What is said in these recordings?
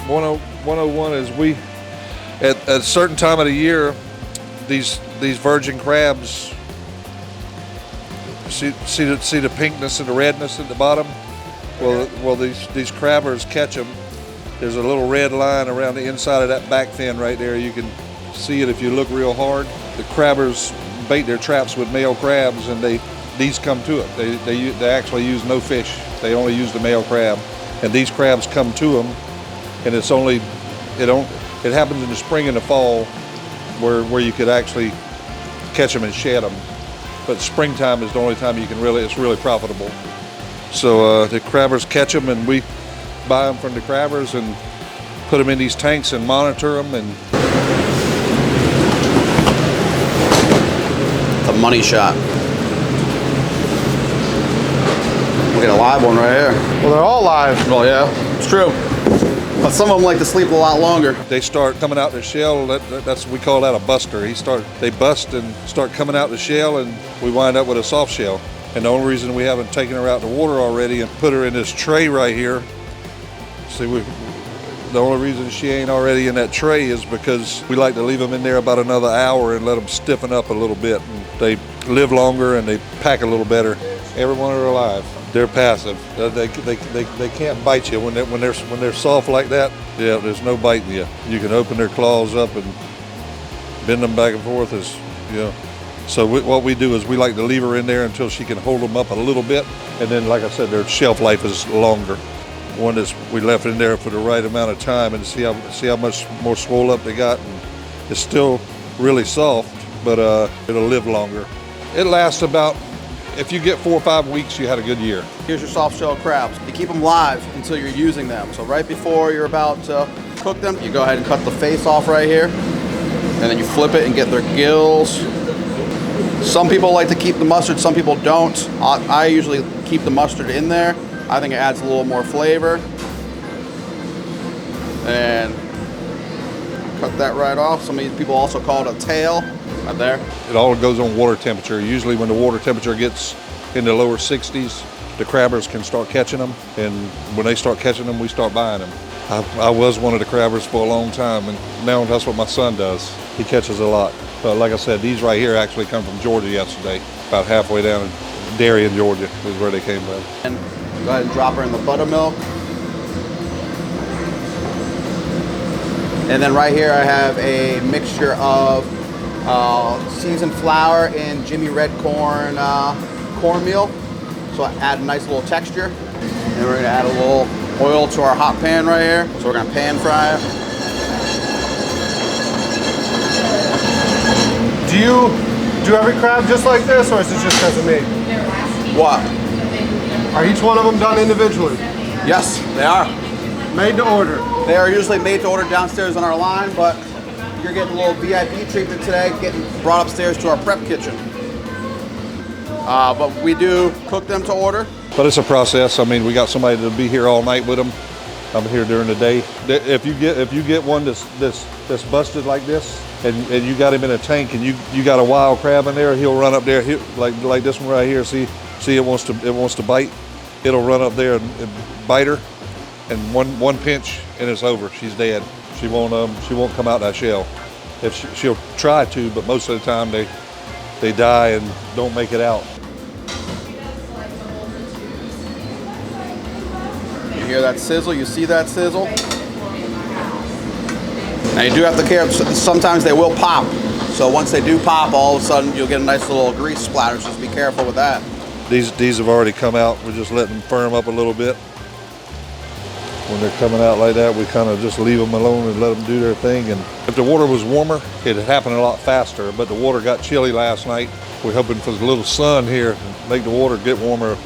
101 is we, at a certain time of the year, these virgin crabs, see the pinkness and the redness at the bottom? Well, these crabbers catch them. There's a little red line around the inside of that back fin right there. You can see it if you look real hard. The crabbers bait their traps with male crabs, and these come to it. They actually use no fish. They only use the male crab, and these crabs come to them. And it happens in the spring and the fall, where you could actually catch them and shed them. But springtime is the only time it's really profitable. So the crabbers catch them, and we buy them from the crabbers and put them in these tanks and monitor them. And it's a money shot. Look at a live one right here. Well, they're all live. Well, yeah, it's true. But some of them like to sleep a lot longer. They start coming out their shell. We call that a buster. They bust and start coming out the shell, and we wind up with a soft shell. And the only reason we haven't taken her out in the water already and put her in this tray right here, the only reason she ain't already in that tray is because we like to leave them in there about another hour and let them stiffen up a little bit. And they live longer and they pack a little better. Every one are alive. They're passive. They can't bite you when they're soft like that. Yeah, there's no biting you. You can open their claws up and bend them back and forth So what we do is we like to leave her in there until she can hold them up a little bit, and then, like I said, their shelf life is longer. One is we left in there for the right amount of time and see how much more swole up they got. And it's still really soft, but it'll live longer. It lasts about, if you get 4 or 5 weeks, you had a good year. Here's your soft shell crabs. You keep them live until you're using them. So right before you're about to cook them, you go ahead and cut the face off right here, and then you flip it and get their gills. Some people like to keep the mustard, some people don't. I usually keep the mustard in there. I think it adds a little more flavor. And cut that right off. Some of these people also call it a tail, right there. It all goes on water temperature. Usually when the water temperature gets in the lower 60s, the crabbers can start catching them. And when they start catching them, we start buying them. I was one of the crabbers for a long time, and now that's what my son does. He catches a lot. But like I said, these right here actually come from Georgia yesterday. About halfway down in Darien, Georgia is where they came from. And go ahead and drop her in the buttermilk. And then right here I have a mixture of seasoned flour and Jimmy Red corn cornmeal. So add a nice little texture. And we're gonna add a little oil to our hot pan right here. So we're gonna pan fry it. Do you do every crab just like this, or is it just because of me? What? Are each one of them done individually? Yes, they are. Made to order. They are usually made to order downstairs on our line, but you're getting a little VIP treatment today, getting brought upstairs to our prep kitchen. But we do cook them to order. But it's a process. I mean, we got somebody to be here all night with them. I'm here during the day. If you get one that's busted like this, and you got him in a tank, and you got a wild crab in there, he'll run up there like this one right here. See it wants to bite. It'll run up there and bite her, and one pinch and it's over. She's dead. She won't come out that shell. She'll try to, but most of the time they die and don't make it out. You hear that sizzle? You see that sizzle? Now you do have to care, sometimes they will pop. So once they do pop, all of a sudden you'll get a nice little grease splatter, so just be careful with that. These have already come out. We're just letting them firm up a little bit. When they're coming out like that, we kind of just leave them alone and let them do their thing. And if the water was warmer, it'd happen a lot faster, but the water got chilly last night. We're hoping for a little sun here to make the water get warmer.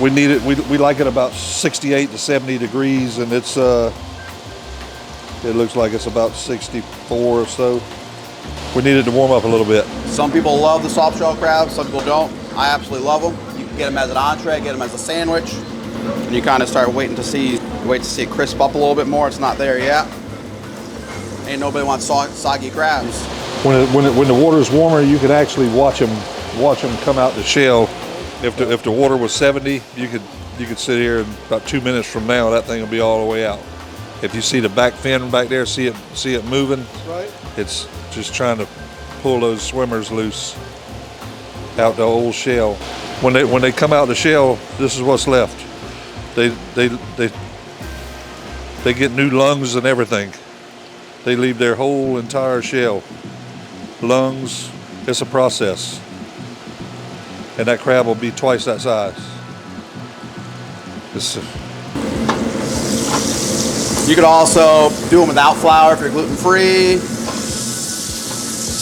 We need it, we like it about 68 to 70 degrees, and it's it looks like it's about 64 or so. We need it to warm up a little bit. Some people love the soft shell crabs, some people don't. I absolutely love them. You can get them as an entree, get them as a sandwich, and you kind of start wait to see it crisp up a little bit more. It's not there yet. Ain't nobody wants soggy crabs. When the water's warmer, you can actually watch them come out the shell. If the water was 70, you could sit here and about 2 minutes from now, that thing will be all the way out. If you see the back fin back there, see it moving? Right. It's just trying to pull those swimmers loose out the old shell. When they come out the shell, this is what's left. They get new lungs and everything. They leave their whole entire shell. Lungs, it's a process. And that crab will be twice that size. You could also do them without flour if you're gluten-free.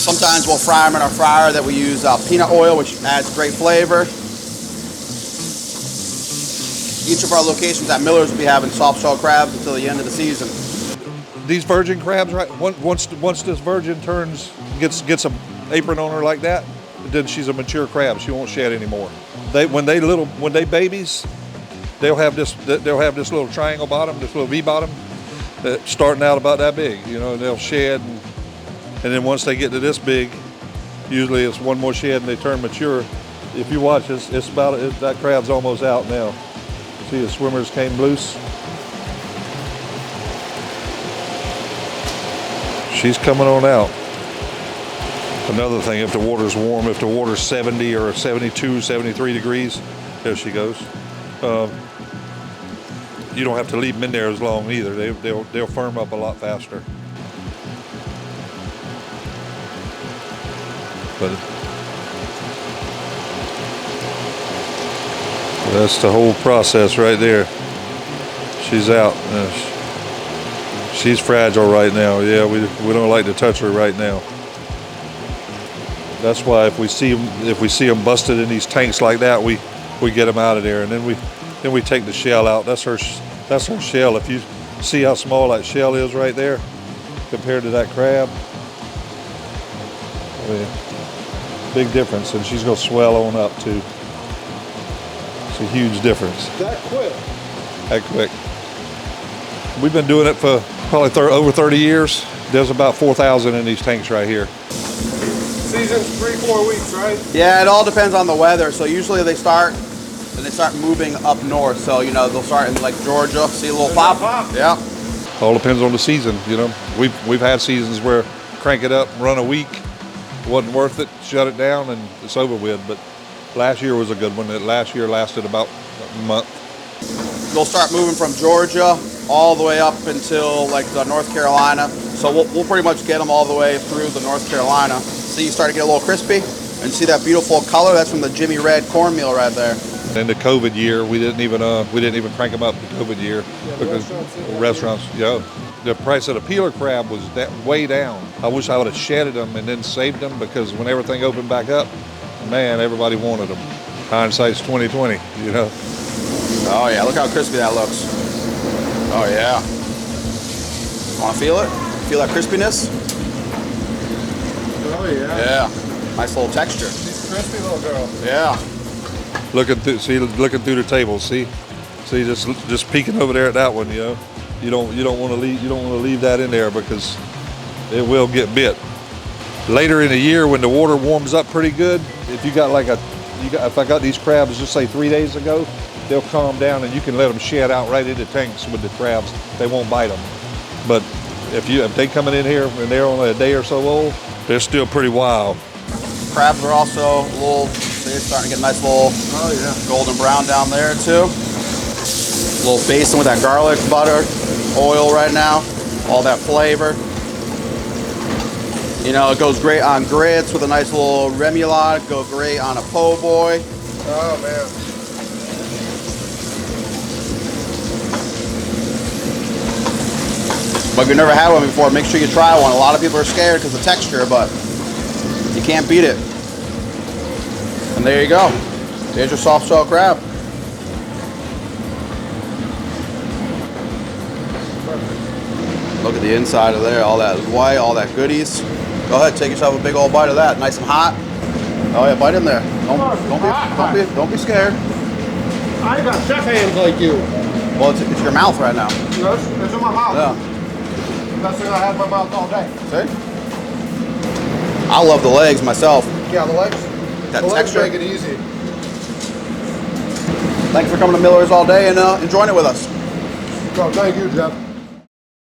Sometimes we'll fry them in our fryer that we use peanut oil, which adds great flavor. Each of our locations at Miller's will be having soft-shell crabs until the end of the season. These virgin crabs, right? Once this virgin gets an apron on her like that, then she's a mature crab. She won't shed anymore. When they babies, they'll have this little triangle bottom, this little V bottom, starting out about that big. You know, they'll shed, and then once they get to this big, usually it's one more shed and they turn mature. If you watch, that crab's almost out now. See, the swimmers came loose. She's coming on out. Another thing, if the water's warm, if the water's 70 or 72, 73 degrees, there she goes. You don't have to leave them in there as long either. They'll firm up a lot faster. But that's the whole process right there. She's out. She's fragile right now. Yeah, we don't like to touch her right now. That's why if we see them busted in these tanks like that, we get them out of there, and then we take the shell out. That's her shell. If you see how small that shell is right there compared to that crab, I mean, big difference, and she's gonna swell on up too. It's a huge difference. That quick. That quick. We've been doing it for probably over 30 years. There's about 4,000 in these tanks right here. Season's 3-4 weeks, right? Yeah, it all depends on the weather. So usually they start moving up north. So, you know, they'll start in like Georgia, see a little pop. Yeah. All depends on the season, you know. We've had seasons where crank it up, run a week, wasn't worth it, shut it down, and it's over with. But last year was a good one. Last year lasted about a month. They'll start moving from Georgia all the way up until like the North Carolina. So we'll pretty much get them all the way through the North Carolina. See, you start to get a little crispy, and see that beautiful color. That's from the Jimmy Red cornmeal right there. In the COVID year, we didn't even crank them up the COVID year because restaurants, the price of the peeler crab was way down. I wish I would have shedded them and then saved them, because when everything opened back up, man, everybody wanted them. Hindsight's 20/20, you know. Oh yeah, look how crispy that looks. Oh yeah. Want to feel it? Feel that crispiness? Oh yeah. Yeah. Nice little texture. She's a crispy little girl. Yeah. Looking through the table. See, just peeking over there at that one. You know, you don't want to leave that in there, because it will get bit. Later in the year, when the water warms up pretty good, if if I got these crabs just say 3 days ago, they'll calm down and you can let them shed out right into tanks with the crabs. They won't bite them. But if they coming in here and they're only a day or so old, they're still pretty wild. Crabs are also a little, see, it's starting to get a nice little golden brown down there too. A little basin with that garlic, butter, oil right now, all that flavor. You know, it goes great on grits with a nice little remoulade. It goes great on a po' boy. Oh man. But if you've never had one before, make sure you try one. A lot of people are scared because of the texture, but you can't beat it. And there you go. There's your soft shell crab. Look at the inside of there, all that white, all that goodies. Go ahead, take yourself a big old bite of that, nice and hot. Oh yeah, bite in there. Don't be scared. I ain't got chef hands like you. Well, it's your mouth right now. Yes, it's in my mouth. Yeah. Best thing I had in my mouth all day. See? I love the legs myself. Yeah, the legs. That the legs texture. make it easy. Thanks for coming to Miller's all day and enjoying it with us. Oh, thank you, Jeff.